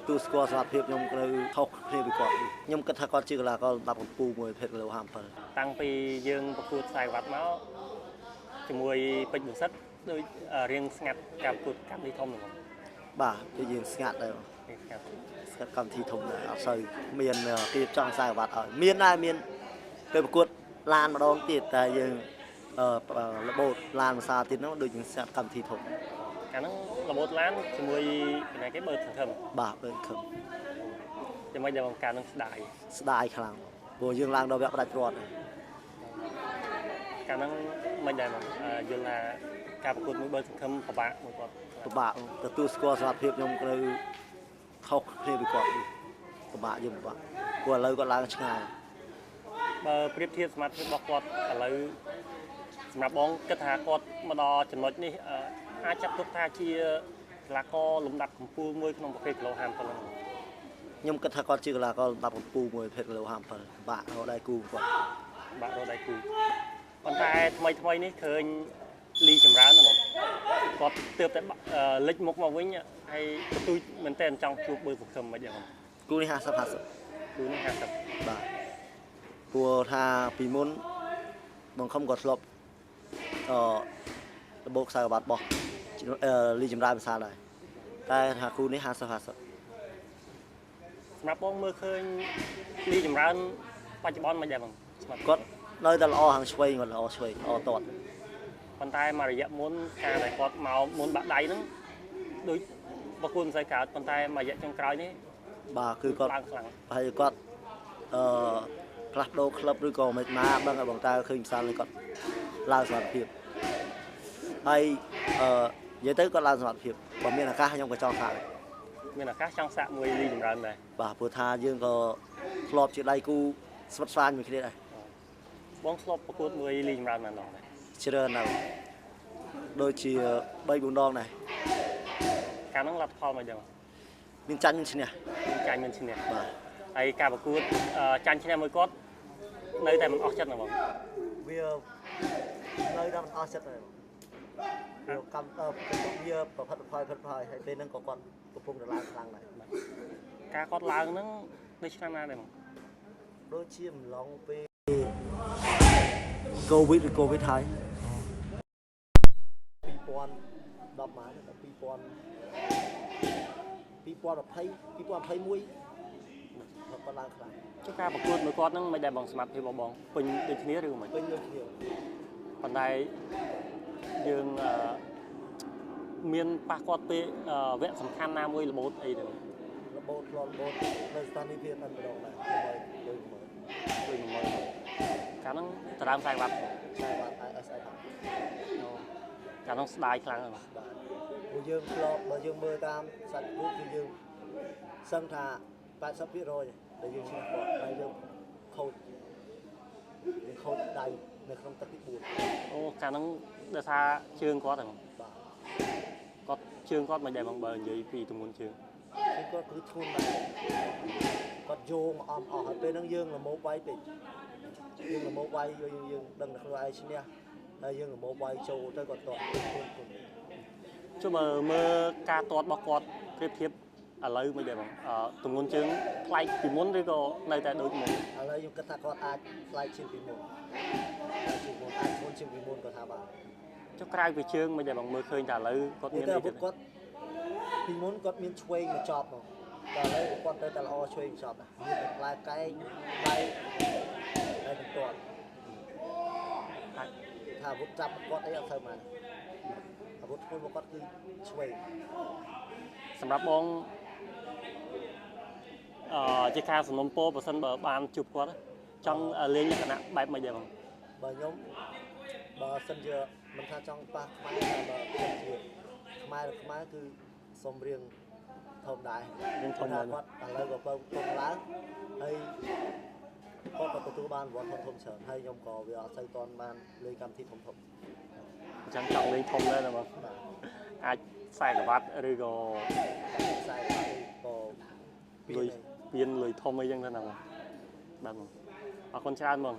ទទួលស្គាល់សមត្ថភាពខ្ញុំនៅខុសគ្នាពីគាត់ខ្ញុំគិតថាគាត់ជាកីឡាករ10កំពូលមួយភេទគីឡូ57តាំងពីយើងប្រកួតខ្សែវ៉ាត់មកជាមួយពេជ្របុសិតដូចរៀងស្ងាត់ការប្រកួតកម្មវិធីធំហ្នឹងបាទគឺយើងស្ងាត់ដែរស្ងាត់កម្មវិធីធំដែរអត់សូវមានគេចង់ខ្សែវ៉ាត់ឲ្យមានដែរមានពេលប្រកួតឡានម្ដងទៀតតែយើងរបូតឡានភាសាទៀតហ្នឹងដូចយើងស្ងាត់កម្មវិធីធំកាលហ្នឹងរបូតឡានជាមួយពីណាគេបើសង្ឃឹមបាទបើសង្ឃឹមយ៉ាងម៉េចដែលបង្កើតនឹងស្ដាយខ្លាំងព្រោះយើងឡើងដល់វគ្គផ្ដាច់ព្រាត់កាលហ្នឹងមិនដែរមកយល់ថាការប្រកួតមួយបើសង្ឃឹមពិបាកមួយគាត់ពិបាកទទួលស្គាល់សមត្ថភាពខ្ញុំនៅខុសគ្នាពីគាត់ពិបាកយើងពិបាកព្រោះឥឡូវគាត់ឡើងឆ្ងាយបើប្រៀបធៀបសមត្ថភាពរបស់គាត់ឥឡូវសម្រាប់បងគិតថាគាត់មកដល់ចំណុចនេះអាចចាត់ទុកថាជាកីឡាករលំដាប់កំពូលមួយក្នុងប្រភេទគីឡូ57ហ្នឹងខ្ញុំគិតថាគាត់ជាកីឡាករលំដាប់កំពូលមួយប្រភេទគីឡូ57បាក់រកដៃគូគាត់បាក់រកដៃគូប៉ុន្តែថ្មីនេះឃើញលីចម្រើនហ្នឹងគាត់ទើបតែលេចមុខមកវិញហើយបន្ទូចមែនតើចង់ជួបបើសង្ឃឹមមិនយ៉ាងគូនេះ50គូនេះ50បាទព្រោះថាពីមុនបងខំគាត់ធ្លាប់របូកខ្សែក្បាត់បោះលីចម្រើនភាសាដែរតែថាគូនេះ50សម្រាប់បងមើលឃើញលីចម្រើនបច្ចុប្បន្នមិនដែរបងគាត់នៅតែល្អហាងឆ្វេងគាត់ល្អឆ្វេងល្អតតប៉ុន្តែមករយៈមុនការដែលគាត់មកមុនបាក់ដៃហ្នឹងដូចបកគួនមិនសូវកើតប៉ុន្តែមករយៈចុងក្រោយនេះបាទគឺគាត់ឡើងខ្លាំងហើយគាត់ផ្លាស់ប្ដូរក្លឹបឬក៏មិនណាដឹងឲ្យបងតើឃើញផ្សារនេះគាត់ឡើងសមត្ថភាពហើយនិយាយទៅគាត់ឡើងសមត្ថភាពបើមានឱកាសខ្ញុំក៏ចង់សាកមានឱកាសចង់សាកមួយលីចម្រើនដែរបាទព្រោះថាយើងក៏ធ្លាប់ជាដៃគូស្វិតស្វាញមួយគ្នាដែរបងធ្លាប់ប្រកួតមួយលីចម្រើនម្ដងដែរច្រើនណាស់ដូចជា3 4 ដងដែរកាលហ្នឹងលទ្ធផលមិនយ៉ាងមានចាញ់មានឈ្នះមានឈ្នះបាទហើយការប្រកួតចាញ់ឈ្នះមួយគាត់នៅតែមិនអស់ចិត្តណាបងវានៅតែមិនអស់ចិត្តទេវាកម្មវាប្រផិតផយហើយពេលហ្នឹងក៏គាត់កំពុងតែឡើងខ្លាំងដែរការគាត់ឡើងហ្នឹងដូចឆ្នាំណាដែរបងដូចជាម្លងពេលកូវីដហើយ2010មកដល់2020 2021គាត់ឡើងខ្លាំងចុះការប្រកួតមួយគាត់ហ្នឹងមិនដែលបងសមត្ថភាពរបស់បងពេញដូចគ្នាឬមិនពេញដូចគ្នាប៉ុន្តែយើងមានប៉ះគាត់ពេលវគ្គសំខាន់ណាមួយរបូតអីទៅរបូតនៅស្ថានីយភាពតែម្ដងដែរដូចមើលកាលហ្នឹងតារាងខ្សែវ៉ាត់SI កាលហ្នឹងស្ដាយខ្លាំងហ្នឹងបាទព្រោះយើងធ្លាប់បើយើងមើលតាមសាច់គូគឺយើងសឹងថា 80% ដែលយើងឈ្នះគាត់ហើយយើងខូចដៃនៅក្នុងទឹកទី4អូកាលហ្នឹងដោយសារជើងគាត់ហ្នឹងបាទគាត់ជើងគាត់មិនដែរបងបើនិយាយពីទម្ងន់ជើងគាត់គឺធ្ងន់ដែរគាត់យោងអស់ហើយពេលហ្នឹងយើងល្មមវាយពេកយើងល្មមវាយយើងដឹងតែខ្លួនឯងឈ្នះហើយយើងល្មមវាយចូលទៅគាត់តតចុះមើលការតតរបស់គាត់ប្រៀបធៀបឥឡូវមិនដែរបងទម្ងន់ជើងប្លែកពីមុនឬក៏នៅតែដូចមុនឥឡូវខ្ញុំគិតថាគាត់អាចប្លែកជាងពីមុនអាចធ្ងន់ជាងពីមុនគាត់ថាបាទចុះក្រៅពីជើងមិនដែរបងមើលឃើញតែឥឡូវគាត់មានអីទៀតគាត់ពីមុនគាត់មានឆ្វេងមកចប់មកតែឥឡូវគាត់ទៅតែល្អឆ្វេងចប់ដែរមានតែផ្លែកែងផ្លែតែបន្ទាត់ថាអាវុធចាប់គាត់អីអត់ទៅមកអាវុធខ្លួនរបស់គាត់គឺឆ្វេងសម្រាប់បងជាការសំណុំពរបើសិនបើបានជួបគាត់ចង់លេងលក្ខណៈបែបមិនដែរបងបើខ្ញុំបើសិនជាមិនថាចង់ប៉ះខ្មែរតែបើសិនជាខ្មែរគឺសុំរៀងធំដែររៀងធំដែរគាត់ឥឡូវក៏ពងឡើងហើយគាត់ក៏ទទួលបានវត្តធំច្រើនហើយខ្ញុំក៏វាអត់សូវទាន់បានលេងកម្មវិធីធំអញ្ចឹងចង់លេងធំដែរណាបងអាចខ្សែក្រវ៉ាត់ឬក៏ខ្សែក្រវ៉ាត់ក៏លុយធំអីចឹងទៅណាបងបាទបងអរគុណច្រើនបង